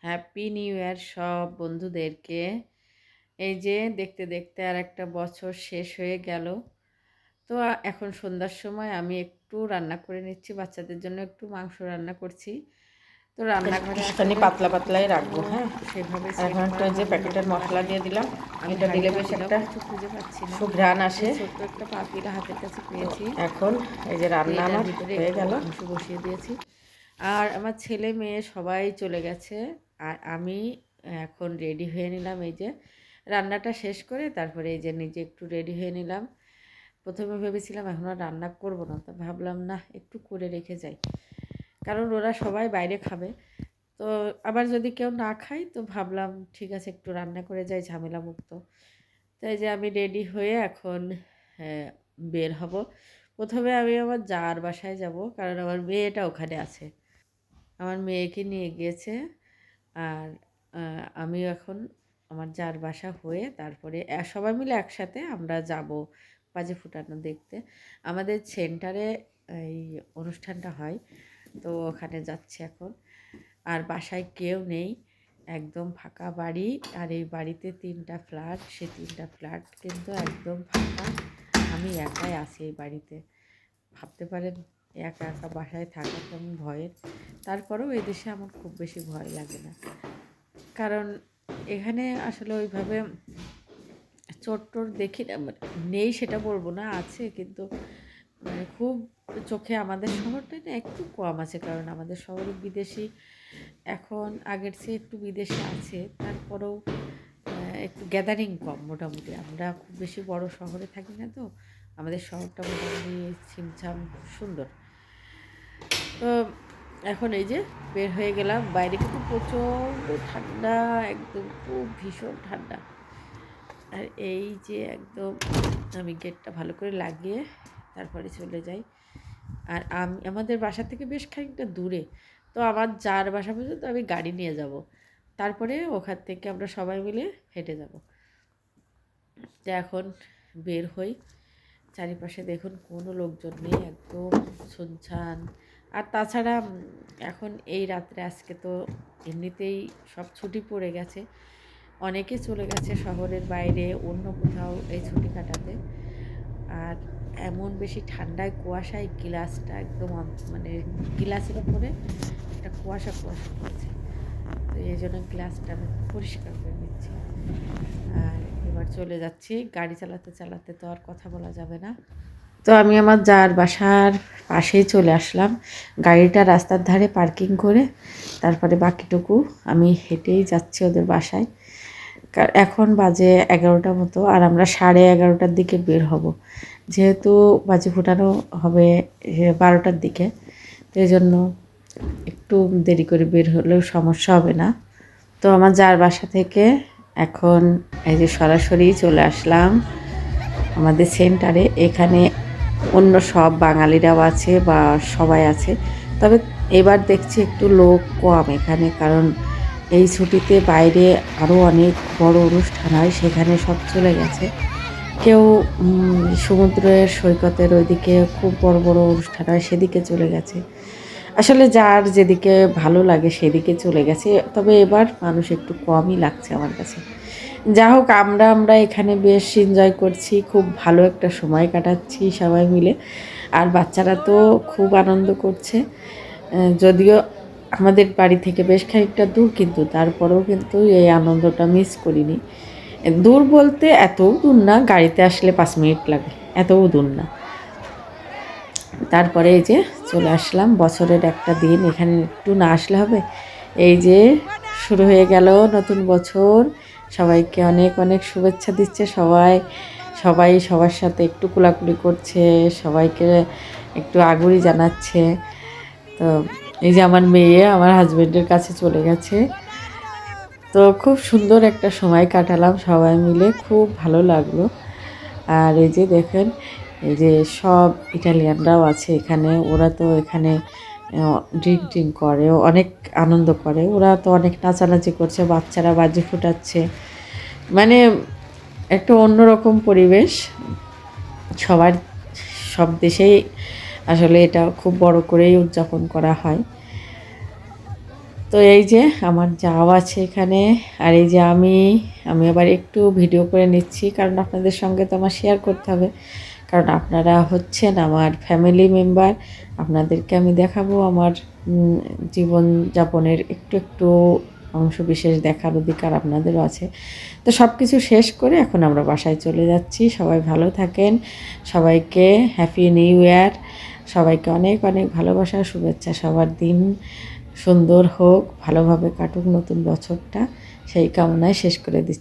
Happy new year সব বন্ধুদেরকে। এই যে দেখতে দেখতে আর একটা বছর শেষ হয়ে গেল। তো এখন সন্ধ্যার সময় আমি একটু রান্না করে নিচ্ছি, বাচ্চাদের জন্য একটু মাংস রান্না করছি। তো রান্নাঘরে একটুখানি আসলে পাতলা সব পাতলাই কিছু তো রাখবো। হ্যাঁ, সেভাবে আর সেট এখন একটু করা ওই যে হয়নি প্যাকেটের নতুন মশলা বাসায়। দিয়ে দিলাম। আমি এটা দিলে হাঁড়িটা বেশ দিলেও একটা কিছু খুঁজে পাচ্ছি না। সুঘ্রাণ এই আসে। ছোট্ট একটা পাতিলা হাতের কাছে তো পেয়েছি। এখন এই যে তো রান্না এটার আমার ভিতরে হয়ে একটু গেল। মাংস বসিয়ে দিয়েছি। আর আমার ছেলে মেয়ে সবাই চলে গেছে। আর আমি এখন রেডি হয়ে নিলাম। এই যে রান্নাটা শেষ করে তারপরে এই যে নিজে একটু রেডি হয়ে নিলাম। প্রথমে ভেবেছিলাম এখন আর রান্না করব না, তো ভাবলাম না একটু করে রেখে যাই, কারণ ওরা সবাই বাইরে খাবে। তো আবার যদি কেউ না খায় তো ভাবলাম ঠিক আছে একটু রান্না করে যাই, ঝামেলা মুক্ত। তাই যে আমি রেডি হয়ে এখন বের হব। প্রথমে আমি আমার জার বাসায় যাব, কারণ আমার মেয়েটা ওখানে আছে। আমার মেয়েকে নিয়ে গিয়েছে। আর আমিও এখন আমার যার বাসা হয়ে তারপরে সবাই মিলে একসাথে আমরা যাব বাজি ফুটানো দেখতে। আমাদের সেন্টারে এই অনুষ্ঠানটা হয়, তো ওখানে যাচ্ছি এখন। আর বাসায় কেউ নেই, একদম ফাঁকা বাড়ি। আর এই বাড়িতে 3টা ফ্ল্যাট, সে 3টা ফ্ল্যাট কিন্তু একদম ফাঁকা। আমি একাই আছি এই বাড়িতে। ভাবতে পারেন একা একা বাসায় থাকা কেমন ভয়ের। তারপরেও এদেশে আমার খুব বেশি ভয় লাগে না, কারণ এখানে আসলে ওইভাবে চোর টোর দেখি না, মানে নেই সেটা বলবো না, আছে কিন্তু মানে খুব চোখে আমাদের শহরটা না একটু কম আছে, কারণ আমাদের শহরে বিদেশি এখন আগের চেয়ে একটু বিদেশি আছে। তারপরেও একটু গ্যাদারিং কম মোটামুটি। আমরা খুব বেশি বড় শহরে থাকি না, তো আমাদের শহরটা মোটামুটি ছিমছাম সুন্দর। তো এখন এই যে বের হয়ে গেলাম, বাইরে কিন্তু প্রচণ্ড ঠান্ডা, একদম খুব ভীষণ ঠান্ডা। আর এই যে একদম আমি গেটটা ভালো করে লাগিয়ে তারপরে চলে যাই। আর আমাদের বাসা থেকে বেশ খানিকটা দূরে, তো আমার যার বাসা পর্যন্ত আমি গাড়ি নিয়ে যাব, তারপরে ওখান থেকে আমরা সবাই মিলে হেঁটে যাব। তো এখন বের হই, চারিপাশে দেখুন কোনো লোকজন নেই, একদম শুনশান। আর তাছাড়া এখন এই রাত্রে আজকে তো এমনিতেই সব ছুটি পড়ে গেছে, অনেকে চলে গেছে শহরের বাইরে অন্য কোথাও এই ছুটি কাটাতে। আর এমন বেশি ঠান্ডায় কুয়াশায় গ্লাসটা একদম মানে গ্লাসের উপরে একটা কুয়াশা কুয়াশা পড়েছে, তো এই জন্য গ্লাসটা আমি পরিষ্কার করে নিচ্ছি। আর এবার চলে যাচ্ছি, গাড়ি চালাতে চালাতে তো আর কথা বলা যাবে না। তো আমি আমার যার বাসার পাশেই চলে আসলাম, গাড়িটা রাস্তার ধারে পার্কিং করে তারপরে বাকিটুকু আমি হেঁটেই যাচ্ছি ওদের বাসায়। এখন বাজে 11টা মতো, আর আমরা 11:30টার দিকে বের হব, যেহেতু বাজি ফোটানো হবে 12টার দিকে। তো এই জন্য একটু দেরি করে বের হলেও সমস্যা হবে না। তো আমার যার বাসা থেকে এখন এই যে সরাসরি চলে আসলাম আমাদের সেন্টারে। এখানে অন্য সব বাঙালিরাও আছে বা সবাই আছে, তবে এবার দেখছি একটু লোক কম এখানে, কারণ এই ছুটিতে বাইরে আরও অনেক বড় অনুষ্ঠান হয়, সেখানে সব চলে গেছে। কেউ সমুদ্রের সৈকতের ওইদিকে খুব বড় বড় অনুষ্ঠান হয় সেদিকে চলে গেছে। আসলে যার যেদিকে ভালো লাগে সেদিকে চলে গেছে, তবে এবার মানুষ একটু কমই লাগছে আমার কাছে। যা হোক, আমরা এখানে বেশ এনজয় করছি, খুব ভালো একটা সময় কাটাচ্ছি সবাই মিলে। আর বাচ্চারা তো খুব আনন্দ করছে। যদিও আমাদের বাড়ি থেকে বেশ খানিকটা দূর, কিন্তু তারপরেও কিন্তু এই আনন্দটা মিস করিনি। দূর বলতে এতও দূর না, গাড়িতে আসলে 5 মিনিট লাগে, এতও দূর না। তারপরে এই যে চলে আসলাম, বছরের একটা দিন, এখানে একটু না আসলে হবে। এই যে শুরু হয়ে গেল নতুন বছর, সবাইকে অনেক অনেক শুভেচ্ছা দিচ্ছে সবাই। সবাই সবার সাথে একটু কোলাকুলি করছে, সবাইকে একটু আগুরি জানাচ্ছে। তো এই যে আমার মেয়ে আমার হাজব্যান্ডের কাছে চলে গেছে। তো খুব সুন্দর একটা সময় কাটালাম সবাই মিলে, খুব ভালো লাগলো। আর এই যে দেখেন, এই যে সব ইটালিয়ানরাও আছে এখানে, ওরা তো এখানে ড্রিঙ্ক করে, অনেক আনন্দ করে, ওরা তো অনেক নাচানাচি করছে, বাচ্চারা বাজি ফুটাচ্ছে, মানে একটা অন্যরকম পরিবেশ। সবার সব দেশেই আসলে এটা খুব বড় করেই উদযাপন করা হয়। তো এই যে আমার যাও আছে এখানে, আর এই যে আমি আবার একটু ভিডিও করে নিচ্ছি, কারণ আপনাদের সঙ্গে তো আমার শেয়ার করতে হবে, কারণ আপনারা হচ্ছেন আমার ফ্যামিলি মেম্বার। আপনাদেরকে আমি দেখাবো আমার জীবনযাপনের একটু একটু অংশ বিশেষ দেখার অধিকার আপনাদেরও আছে। তো সব কিছু শেষ করে এখন আমরা বাসায় চলে যাচ্ছি। সবাই ভালো থাকেন, সবাইকে হ্যাপি নিউ ইয়ার, সবাইকে অনেক অনেক ভালোবাসা শুভেচ্ছা। সবার দিন সুন্দর হোক, ভালোভাবে কাটুক নতুন বছরটা, সেই কামনায় শেষ করে দিচ্ছি।